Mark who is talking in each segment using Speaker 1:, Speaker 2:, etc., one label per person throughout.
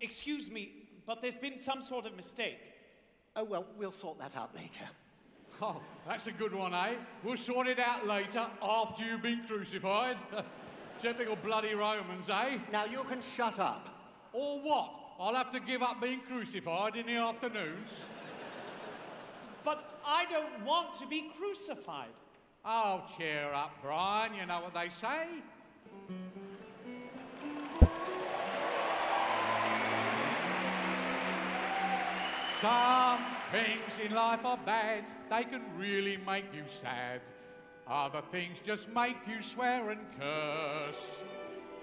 Speaker 1: Excuse me, but there's been some sort of mistake.
Speaker 2: Oh, well, we'll sort that out later.
Speaker 3: Oh, that's a good one, eh? We'll sort it out later, after you've been crucified. Typical bloody Romans, eh?
Speaker 2: Now you can shut up.
Speaker 3: Or what? I'll have to give up being crucified in the afternoons?
Speaker 1: But I don't want to be crucified.
Speaker 3: Oh, cheer up, Brian. You know what they say. Some things in life are bad, they can really make you sad. Other things just make you swear and curse.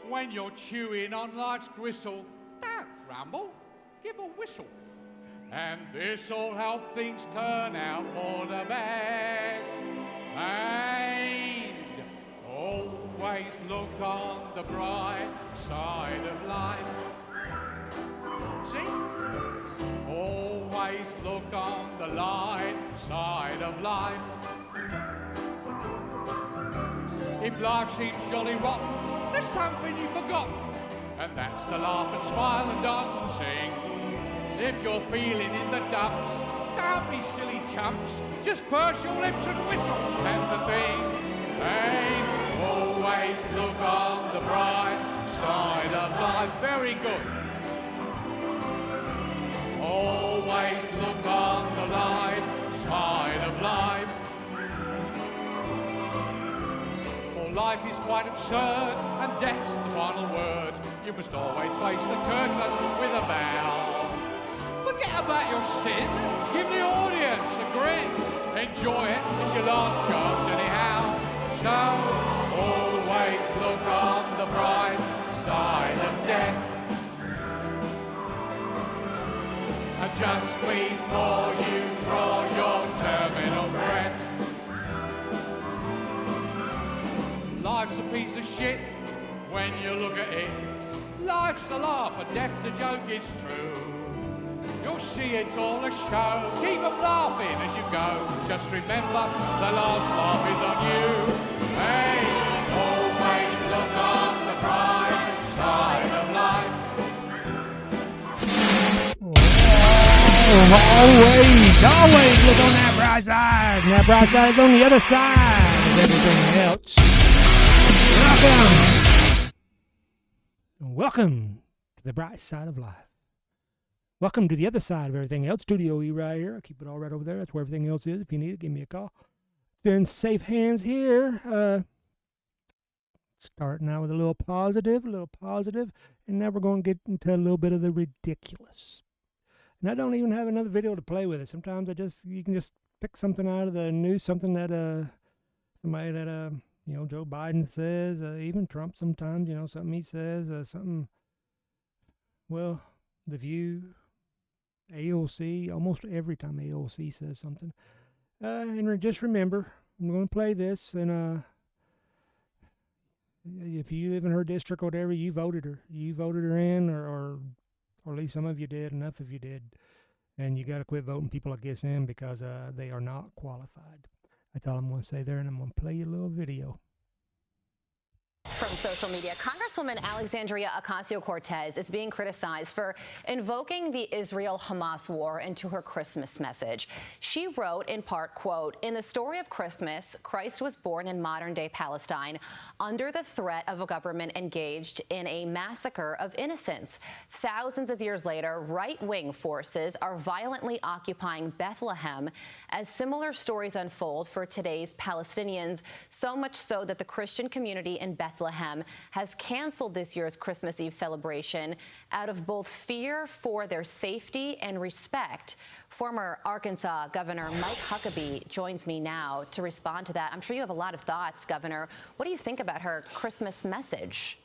Speaker 3: When you're chewing on life's gristle, don't grumble, give a whistle. And this'll help things turn out for the best. And always look on the bright side of life. See? Always look on the light side of life. If life seems jolly rotten, there's something you've forgotten, and that's to laugh and smile and dance and sing. If you're feeling in the dumps, don't be silly chumps, just purse your lips and whistle, that's the thing. And always look on the bright side of life. Very good. Always look on the light side of life. For life is quite absurd, and death's the final word. You must always face the curtain with a bow. Forget about your sin, give the audience a grin. Enjoy it, it's your last chance anyhow. So, always look on the bright side of death. And just before you draw your terminal breath. Life's a piece of shit when you look at it. Life's a laugh and death's a joke, it's true. You'll see it's all a show. Keep them laughing as you go. Just remember, the last laugh is on you. Hey, always look on the bright side of life.
Speaker 4: Always look on that bright side. And that bright side is on the other side of everything else. Welcome to the bright side of life. Welcome to the other side of everything else. Studio E right here. I keep it all right over there. That's where everything else is. If you need it, give me a call. It's in safe hands here. Starting out with a little positive, and now we're going to get into a little bit of the ridiculous. And I don't even have another video to play with it. Sometimes you can just pick something out of the news, something that somebody that Joe Biden says, even Trump sometimes, something he says, something. Well, The View, AOC, almost every time AOC says something. And just remember, I'm going to play this, and if you live in her district or whatever, you voted her. You voted her in, or at least some of you did, enough of you did. And you got to quit voting people, I guess, in because they are not qualified. That's all I'm going to say there, and I'm going to play you a little video.
Speaker 5: From social media, Congresswoman Alexandria Ocasio-Cortez is being criticized for invoking the Israel-Hamas war into her Christmas message. She wrote, in part, quote, "In the story of Christmas, Christ was born in modern-day Palestine under the threat of a government engaged in a massacre of innocents. Thousands of years later, right-wing forces are violently occupying Bethlehem as similar stories unfold for today's Palestinians, so much so that the Christian community in Bethlehem has canceled this year's Christmas Eve celebration out of both fear for their safety and respect." Former Arkansas Governor Mike Huckabee joins me now to respond to that. I'm sure you have a lot of thoughts, Governor. What do you think about her Christmas message?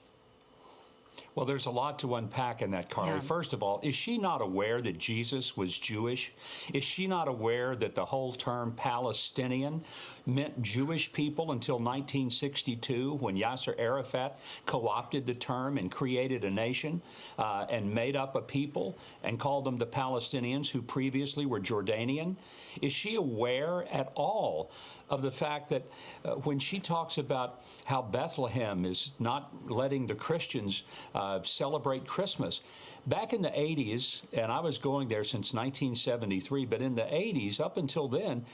Speaker 6: Well, there's a lot to unpack in that, Carly.
Speaker 5: Yeah.
Speaker 6: First of all, is she not aware that Jesus was Jewish? Is she not aware that the whole term Palestinian meant Jewish people until 1962 when Yasser Arafat co-opted the term and created a nation and made up a people and called them the Palestinians who previously were Jordanian? Is she aware at all of the fact that when she talks about how Bethlehem is not letting the Christians celebrate Christmas, back in the 80s, and I was going there since 1973, but in the 80s, up until then,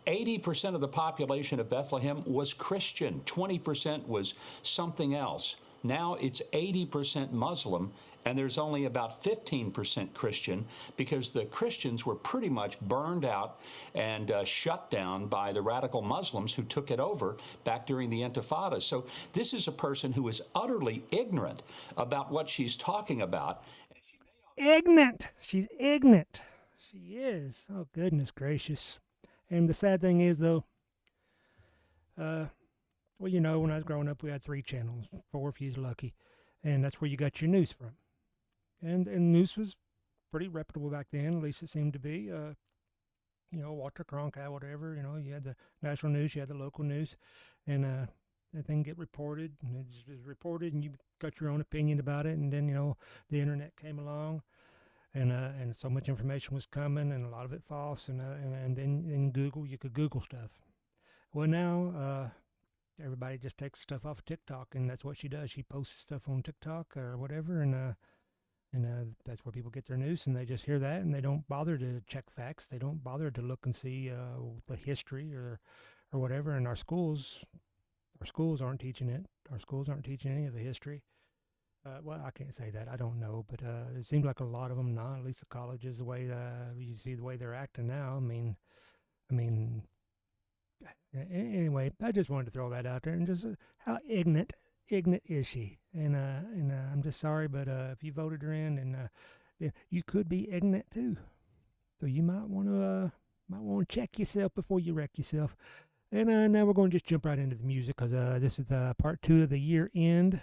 Speaker 6: 80% of the population of Bethlehem was Christian. 20% was something else. Now it's 80% Muslim, and there's only about 15% Christian, because the Christians were pretty much burned out and shut down by the radical Muslims who took it over back during the Intifada. So this is a person who is utterly ignorant about what she's talking about.
Speaker 4: Ignorant. She's ignorant. She is. Oh, goodness gracious. And the sad thing is, though, well, you know, when I was growing up, we had 3 channels, 4 if you was lucky, and that's where you got your news from. And news was pretty reputable back then, at least it seemed to be. You know, Walter Cronkite, whatever, you know, you had the national news, you had the local news, and that thing get reported, and it just was reported, and you got your own opinion about it, and then, you know, the internet came along, and so much information was coming, and a lot of it false, and then in Google, you could Google stuff. Well, now, everybody just takes stuff off of TikTok, and that's what she does. She posts stuff on TikTok or whatever, and that's where people get their news, and they just hear that, and they don't bother to check facts. They don't bother to look and see the history or whatever. And our schools aren't teaching it. Our schools aren't teaching any of the history. Well, I can't say that. I don't know, but it seems like a lot of them not. At least the colleges, the way you see the way they're acting now. I mean. Anyway, I just wanted to throw that out there, and just how ignorant is she? And I'm just sorry, but if you voted her in, and you could be ignorant too, so you might want to check yourself before you wreck yourself. And now we're going to just jump right into the music, because this is part 2 of the year end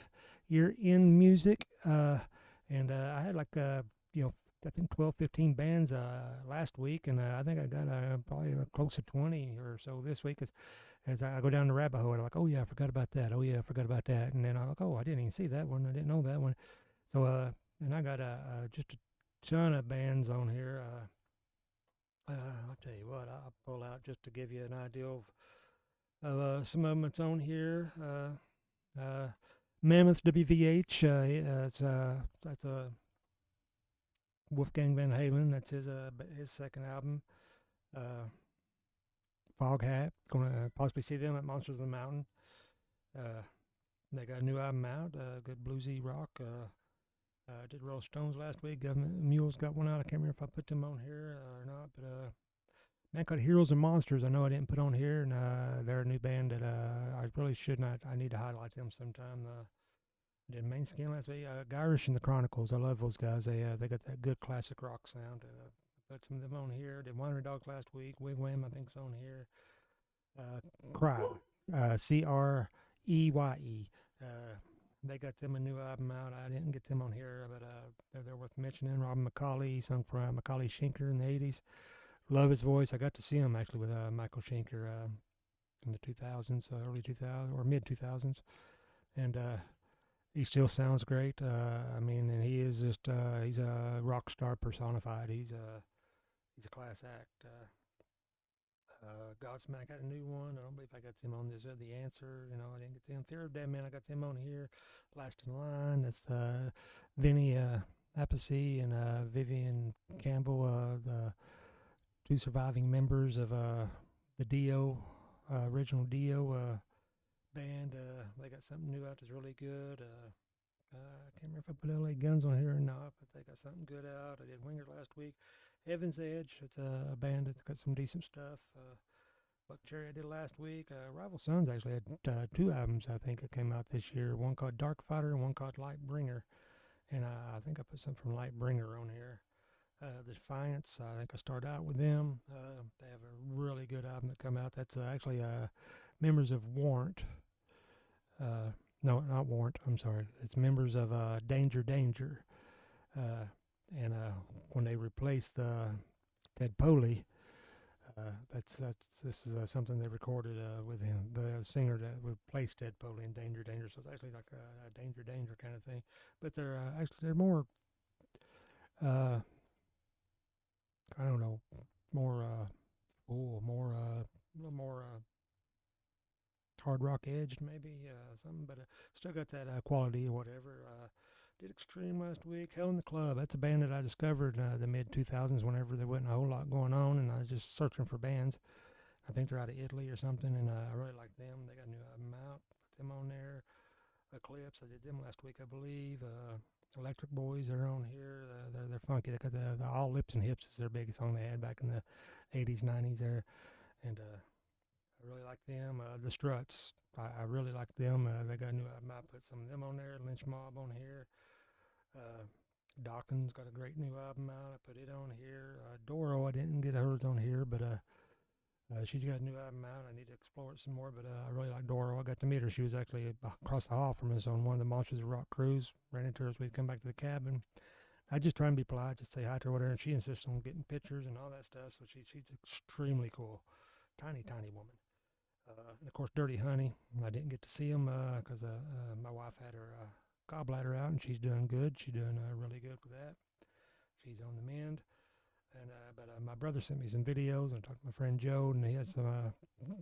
Speaker 4: music, and I had like you know, I think 12, 15 bands last week, and I think I got probably close to 20 or so this week. As I go down the rabbit hole, I'm like, oh yeah, I forgot about that. Oh yeah, I forgot about that. And then I'm like, oh, I didn't even see that one. I didn't know that one. So and I got just a ton of bands on here. I'll tell you what, I'll pull out just to give you an idea of some of them that's on here. Mammoth WVH. That's a Wolfgang Van Halen. That's his second album. Foghat. Gonna possibly see them at Monsters of the Mountain. They got a new album out. Good bluesy rock. Did Rolling Stones last week. Government Mules got one out. I can't remember if I put them on here or not. But band called Heroes and Monsters. I know I didn't put on here, and they're a new band that I really should not. I need to highlight them sometime. Did Main Skin last week. Gyrish and the Chronicles. I love those guys. They got that good classic rock sound. Put some of them on here. Did Winery Dogs last week. Wigwam, I think's on here. Crye, CREYE. They got them a new album out. I didn't get them on here, but they're worth mentioning. Robin McCauley, sung for Macaulay Schenker in the 80s. Love his voice. I got to see him actually with Michael Schenker in the 2000s, early 2000s or mid 2000s, and he still sounds great. I mean, and he is just he's a rock star personified. He's a class act. Godsmack got a new one. I don't believe I got them on this. The Answer, you know, I didn't get them. Theory of Dead Man, I got them on here. Last in Line, that's Vinny Appice and Vivian Campbell, the 2 surviving members of the Dio, original Dio band. They got something new out that's really good. I can't remember if I put LA Guns on here or not, but they got something good out. I did Winger last week. Heaven's Edge, it's a band that's got some decent stuff. Buck Cherry I did last week. Rival Sons actually had 2 albums, I think, that came out this year. One called Dark Fighter and one called Lightbringer. And I think I put some from Lightbringer on here. The Defiance, I think I started out with them. They have a really good album that come out. That's actually members of Warrant. No, not Warrant. I'm sorry. It's members of Danger Danger. And when they replaced Ted Poley, this is something they recorded with him. The singer that replaced Ted Poley in Danger Danger. So it's actually like a Danger Danger kind of thing. But they're more I don't know, more full, more a little more hard rock edged, maybe something, but still got that quality or whatever. Did Extreme last week. Hell in the Club. That's a band that I discovered the mid 2000s whenever there wasn't a whole lot going on, and I was just searching for bands. I think they're out of Italy or something, and I really like them. They got a new album out. Put them on there. Eclipse. I did them last week, I believe. Electric Boys, they're on here. They're funky. They got the All Lips and Hips is their biggest song they had back in the 80s, 90s there, and I really like them. The Struts, I really like them. They got a new album. I put some of them on there. Lynch Mob on here. Dawkins got a great new album out. I put it on here. Doro, I didn't get hers on here, but she's got a new album out. I need to explore it some more, but I really like Doro. I got to meet her. She was actually across the hall from us on one of the Monsters of Rock cruise. Ran into her as we'd come back to the cabin. I just try and be polite, just say hi to her, whatever, and she insists on getting pictures and all that stuff, so she's extremely cool. Tiny, tiny woman. And, of course, Dirty Honey. I didn't get to see him because my wife had her gallbladder out, and she's doing good. She's doing really good with that. She's on the mend. And but my brother sent me some videos, and I talked to my friend Joe, and he had some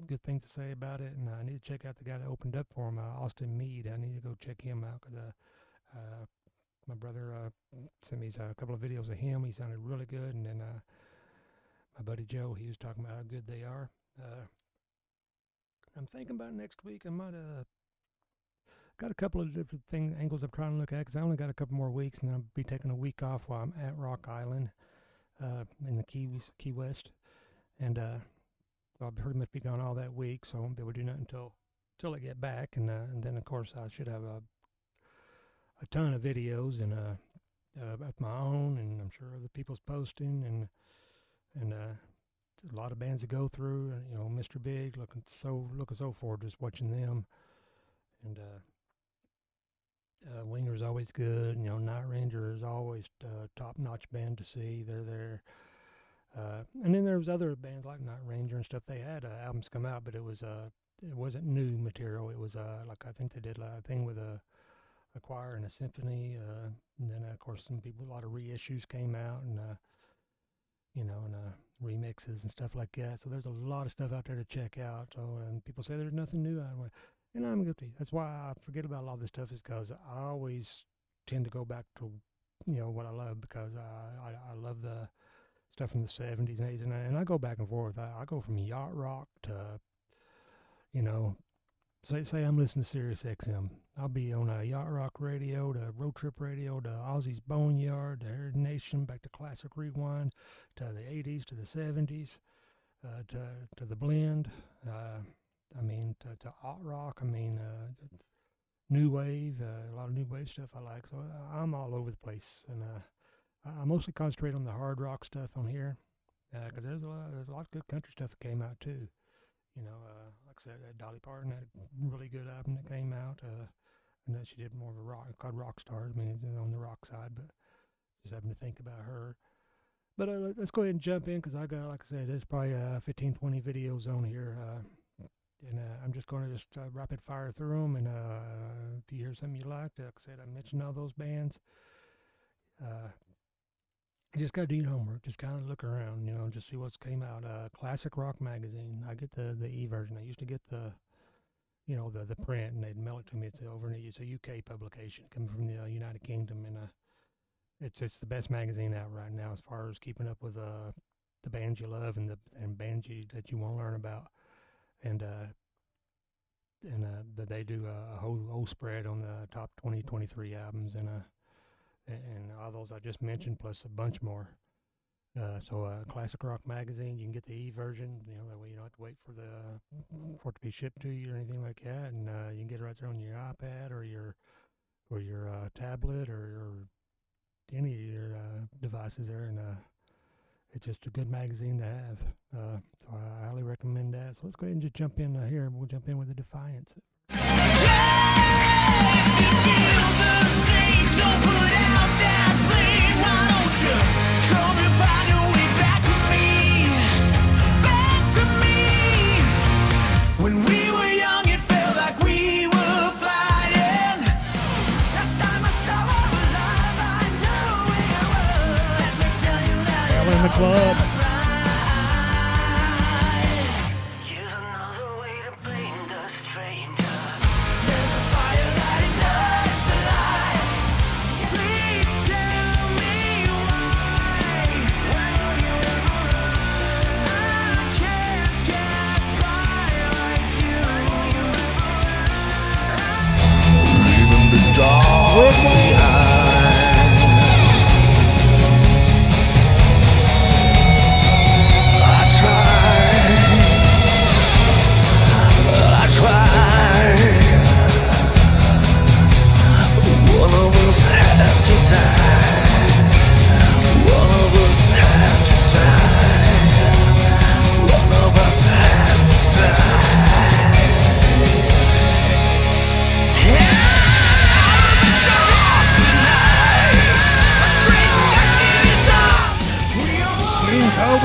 Speaker 4: good things to say about it. And I need to check out the guy that opened up for him, Austin Mead. I need to go check him out because my brother sent me a couple of videos of him. He sounded really good. And then my buddy Joe, he was talking about how good they are. I'm thinking about next week. I might got a couple of different angles I'm trying to look at because I only got a couple more weeks, and I'll be taking a week off while I'm at Rock Island. In the Key West, and I'll pretty much be gone all that week, so I won't be able to do nothing until I get back, and then of course I should have a ton of videos and of my own, and I'm sure other people's posting, and a lot of bands to go through, and you know, Mr. Big, looking so forward to just watching them, and Winger's always good. You know, Night Ranger is always top-notch band to see. They're there. And then there was other bands like Night Ranger and stuff. They had albums come out, but it wasn't new material. It was like I think they did a thing with a choir and a symphony. And then of course a lot of reissues came out, and and remixes and stuff like that. So there's a lot of stuff out there to check out. So and people say there's nothing new out. And I'm guilty. That's why I forget about a lot of this stuff, is because I always tend to go back to, what I love, because I love the stuff from the 70s and 80s, and I go back and forth. I go from yacht rock to, say I'm listening to Sirius XM. I'll be on a yacht rock radio, to road trip radio, to Ozzy's Boneyard, to Air Nation, back to Classic Rewind, to the 80s, to the 70s, to the blend. To alt rock, new wave, a lot of new wave stuff I like. So I'm all over the place, and I mostly concentrate on the hard rock stuff on here, because there's a lot of good country stuff that came out too. Like I said, Dolly Parton had a really good album that came out, and that she did more of a rock, called Rock Stars. It's on the rock side, but just having to think about her. But let's go ahead and jump in, because I got, like I said, there's probably 15, 20 videos on here. And I'm just going to rapid fire through them, and if you hear something you like I said, I mentioned all those bands. You just got to do your homework. Just kind of look around, just see what's came out. Classic Rock Magazine. I get the e-version. I used to get the print, and they'd mail it to me. It's a UK publication coming from the United Kingdom, and it's the best magazine out right now as far as keeping up with the bands you love and bands that you want to learn about. And they do a whole spread on the top 23 albums, and all those I just mentioned, plus a bunch more. So Classic Rock Magazine, you can get the e-version, that way you don't have to wait for it to be shipped to you or anything like that, and you can get it right there on your iPad or your tablet or any of your devices there, and it's just a good magazine to have. So I highly recommend that. So let's go ahead and just jump in here. We'll jump in with the Defiance.
Speaker 7: When we were young, it felt like we were flying. Last time I saw our alive, I knew it was. Let me tell you that
Speaker 4: We're in the club.
Speaker 7: here's another way to blame the strain.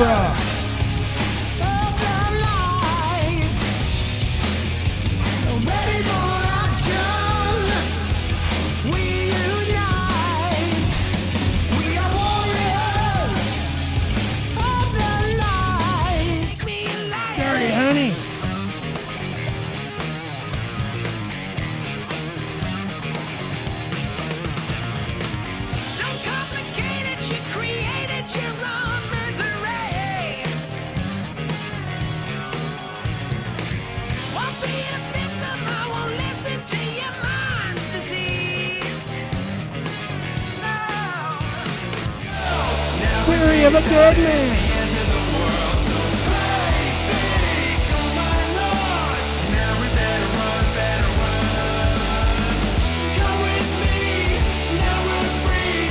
Speaker 4: Cobra.
Speaker 7: of the lights. Ready for action. We unite. We are warriors of the light.
Speaker 4: Dirty honey.
Speaker 7: Don't complicate it, you created your own misery. Won't be a victim, I won't listen to your mind's disease. No.
Speaker 4: Weary of a dead man.
Speaker 7: Come with me, now we're free.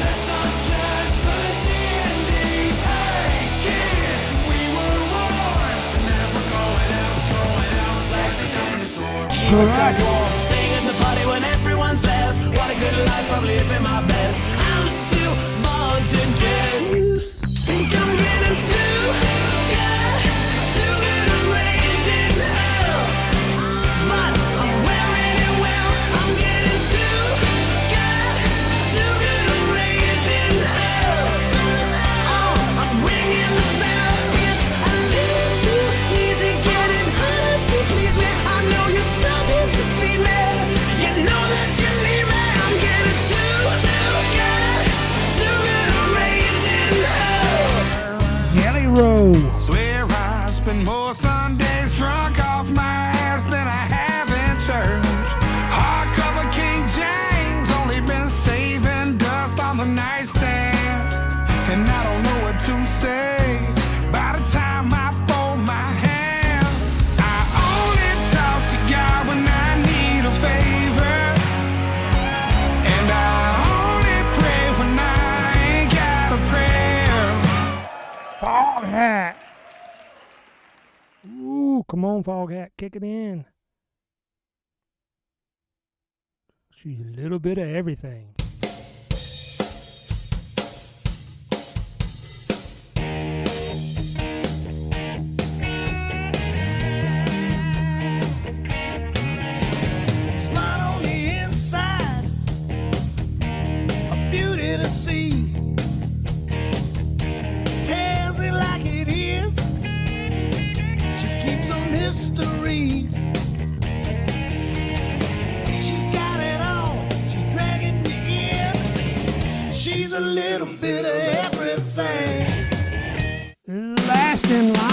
Speaker 7: Let's all just burst in deep. Hey, kids, we were warned. Now we're going out like the dinosaurs.
Speaker 4: Correct.
Speaker 7: Staying at the party when everyone's left. What a good life, I'm living my best. I'm still born to death. Think I'm getting too good to raising hell. But I'm wearing it well. I'm getting too good to raising hell. Oh, I'm ringing the bell. It's a little too easy getting her to please me. I know you're starving to feed me. You know that you need me. I'm getting too good to raising hell.
Speaker 4: Jelly roll.
Speaker 8: Swear I spend more Sundays drunk off my ass than I have in church. Hardcover King James, only been saving dust on the nightstand. And I don't know what to say by the time I fold my hands. I only talk to God when I need a favor. And I only pray when I ain't got a prayer.
Speaker 4: Fog hat. Ooh, come on, Fog hat. Kick it in. She's a little bit of everything.
Speaker 7: Smile on the inside, a beauty to see. Tells it like it is. She keeps a mystery. She's got it all. She's dragging you in. She's a little bit of everything.
Speaker 4: Last in line.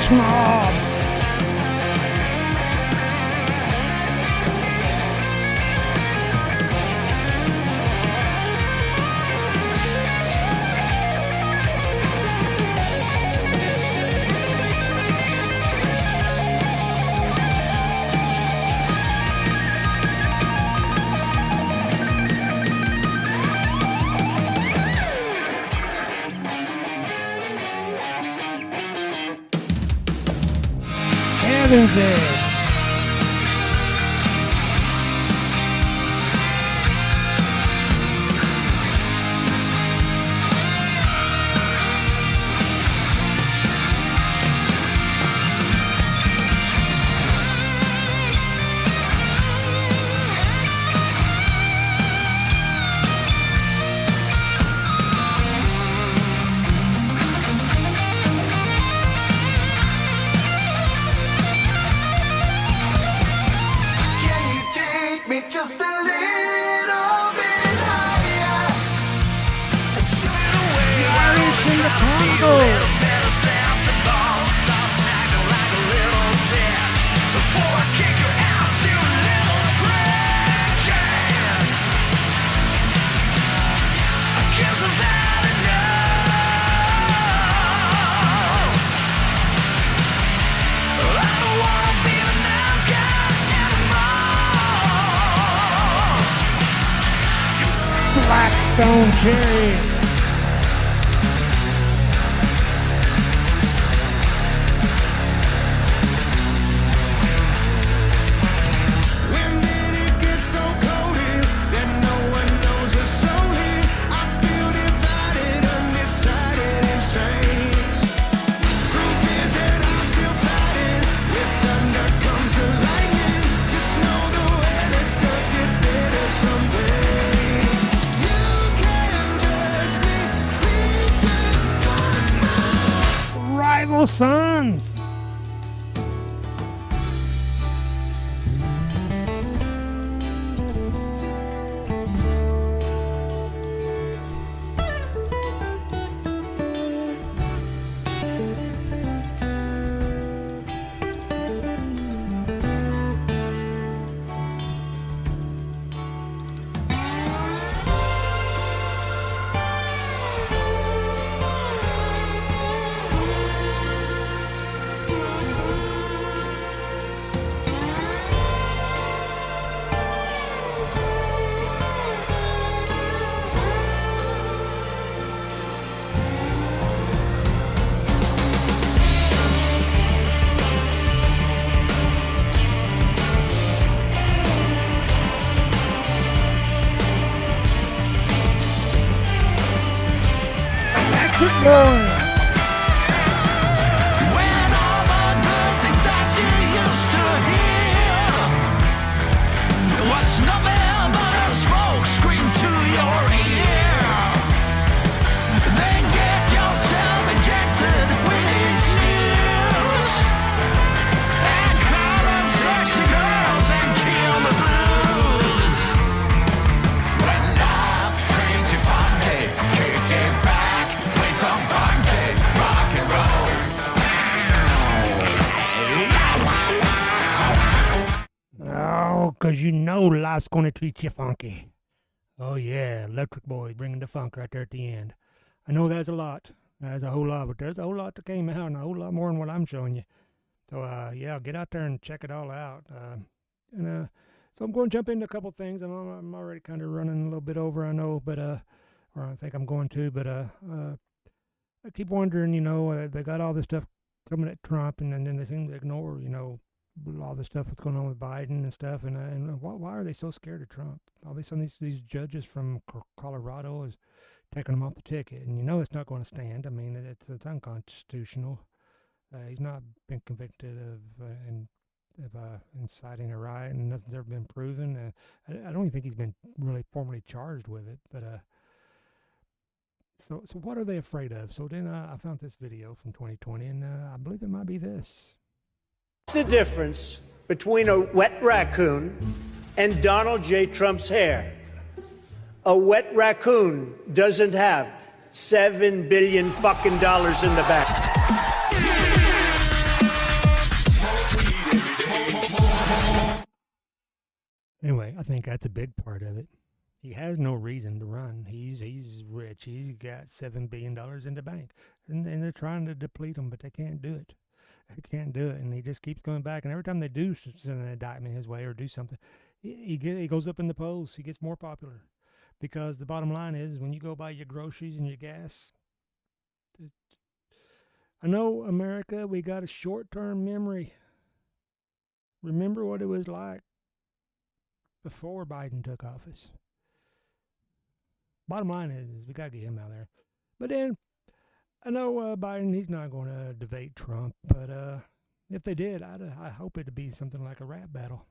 Speaker 4: Snob. Heaven's Edge. Stone Cherry.
Speaker 7: When did it get so cold here that no one knows us only? I feel divided, undecided, insane. Truth is that I'm still fighting. With thunder comes the lightning. Just know the weather does get better someday. You can't judge me, please just trust me.
Speaker 4: Rival Sons. Electric Boys.
Speaker 7: When all the good things that you used to hear was nothing but a smoke screen to your ear, then get yourself injected with these news and call us sexy girls and kill the blues. When life treats you funky, kick it back, play some funky rock and roll.
Speaker 4: Oh, 'cause you know life's gonna treat you funky. Oh yeah, Electric Boys bringing the funk right there at the end. I know that's a lot. That's a whole lot, but there's a whole lot that came out, and a whole lot more than what I'm showing you. So yeah, get out there and check it all out. So I'm going to jump into a couple things. I'm already kind of running a little bit over, I know, but or I think I'm going to, but I keep wondering, you know, they got all this stuff coming at Trump, and then they seem to ignore, you know, all the stuff that's going on with Biden and stuff, and why are they so scared of Trump? All of a sudden, these judges from Colorado is taking him off the ticket, and you know it's not going to stand. I mean, it's unconstitutional. He's not been convicted of inciting a riot, and nothing's ever been proven. I don't even think he's been really formally charged with it. But so what are they afraid of? So then I found this video from 2020, and I believe it might be this.
Speaker 9: What's the difference between a wet raccoon and Donald J. Trump's hair? A wet raccoon doesn't have $7 billion fucking dollars in the bank.
Speaker 4: Anyway, I think that's a big part of it. He has no reason to run. He's rich. He's got $7 billion in the bank, and they're trying to deplete him, but they can't do it. They can't do it, and he just keeps going back. And every time they do send an indictment his way or do something, he goes up in the polls. He gets more popular, because the bottom line is when you go buy your groceries and your gas. I know, America, we got a short-term memory. Remember what it was like before Biden took office. Bottom line is we got to get him out there. But then, I know Biden, he's not going to debate Trump, but if they did, I hope it'd be something like a rap battle.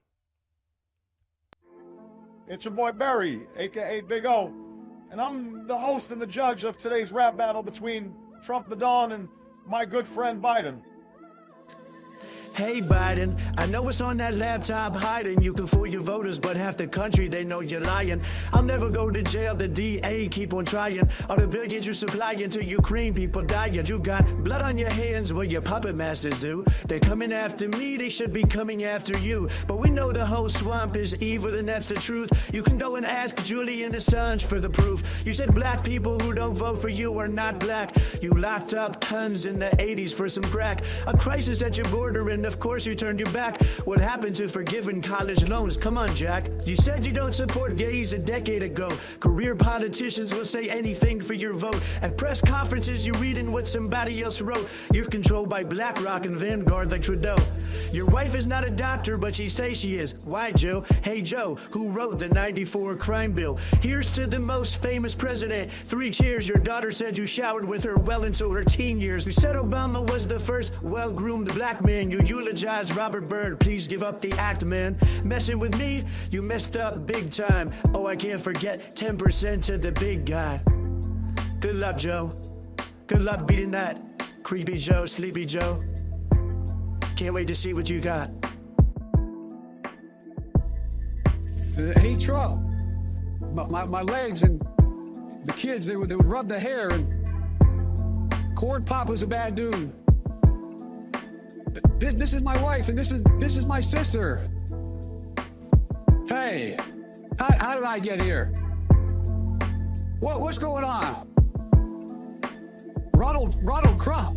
Speaker 10: It's your boy Barry, a.k.a. Big O, and I'm the host and the judge of today's rap battle between Trump the Don and my good friend Biden.
Speaker 11: Hey Biden, I know it's on that laptop hiding. You can fool your voters, but half the country, they know you're lying. I'll never go to jail, the DA keep on trying. All the billions you're supplying to Ukraine, people dying. You got blood on your hands, well your puppet masters do. They're coming after me, they should be coming after you. But we know the whole swamp is evil, and that's the truth. You can go and ask Julian Assange for the proof. You said black people who don't vote for you are not black. You locked up tons in the 80s for some crack. A crisis at your border in and of course you turned your back. What happened to forgiving college loans? Come on, Jack. You said you don't support gays a decade ago. Career politicians will say anything for your vote. At press conferences, you're reading what somebody else wrote. You're controlled by BlackRock and Vanguard like Trudeau. Your wife is not a doctor, but she says she is. Why, Joe? Hey, Joe, who wrote the 94 crime bill? Here's to the most famous president. 3 cheers. Your daughter said you showered with her well into her teen years. You said Obama was the first well-groomed black man. You eulogized Robert Byrd. Please give up the act, man. Messing with me, you messed up big time. Oh, I can't forget 10% to the big guy. Good luck, Joe. Good luck beating that creepy Joe, sleepy Joe. Can't wait to see what you got.
Speaker 12: Hey, Trump, my legs and the kids, they would rub the hair, and Corn Pop was a bad dude. This is my wife, and this is my sister. Hey, how did I get here? What's going on? Ronald Trump.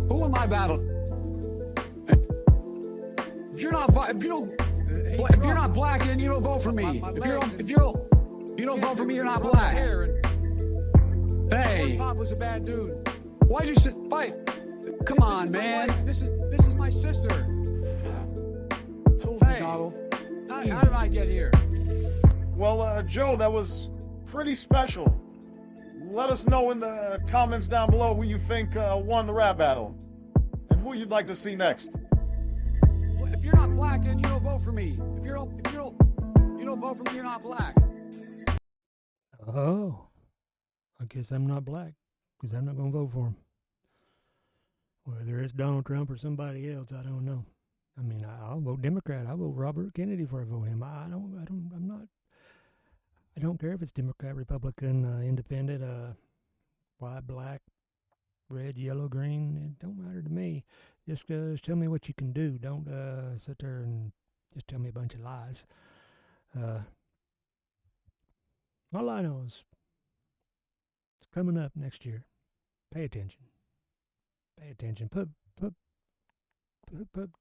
Speaker 12: Who am I battling? If you're not black, then you don't vote for me. If you don't vote for me, you're not black. Hey, Pop was a bad dude. Why'd you fight? Come on, man. This is my sister. Hey, how did I get here?
Speaker 10: Well, Joe, that was pretty special. Let us know in the comments down below who you think won the rap battle and who you'd like to see next.
Speaker 12: If you're not black, then you don't vote for me. If you don't vote for me, you're not black.
Speaker 4: Oh, I guess I'm not black because I'm not going to vote for him. Whether it's Donald Trump or somebody else, I don't know. I mean, I'll vote Democrat. I'll vote Robert Kennedy before I vote him. I don't care if it's Democrat, Republican, Independent, white, black, red, yellow, green. It don't matter to me. Just tell me what you can do. Don't sit there and just tell me a bunch of lies. All I know is it's coming up next year. Pay attention. Pay attention. Put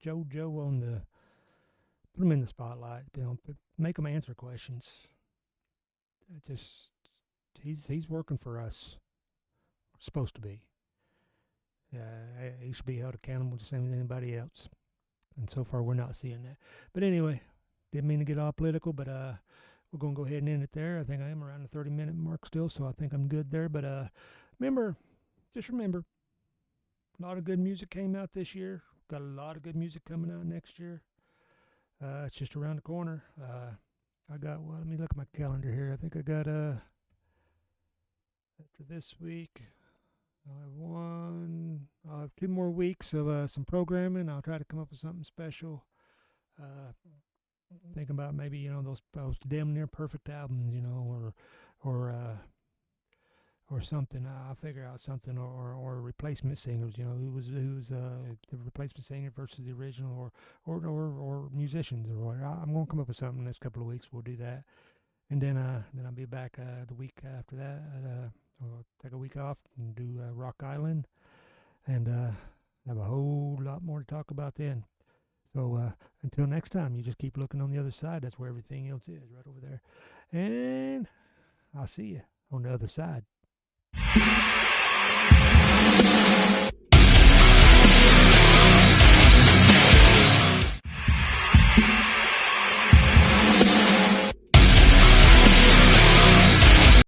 Speaker 4: Joe on the. Put him in the spotlight. Make him answer questions. He's working for us. Supposed to be. He should be held accountable the same as anybody else. And so far, we're not seeing that. But anyway, didn't mean to get all political, but we're going to go ahead and end it there. I think I am around the 30-minute mark still, so I think I'm good there. But remember, a lot of good music came out this year. Got a lot of good music coming out next year. It's just around the corner. Let me look at my calendar here. I think I got, after this week, I'll have 2 more weeks of some programming. I'll try to come up with something special. Thinking about maybe, those damn near perfect albums, or something. I'll figure out something, or replacement singers, who's the replacement singer versus the original, or musicians, or I'm going to come up with something in the next couple of weeks. We'll do that, and then I'll be back the week after that. I'll take a week off and do Rock Island, and have a whole lot more to talk about then. So until next time, you just keep looking on the other side. That's where everything else is, right over there. And I'll see you on the other side.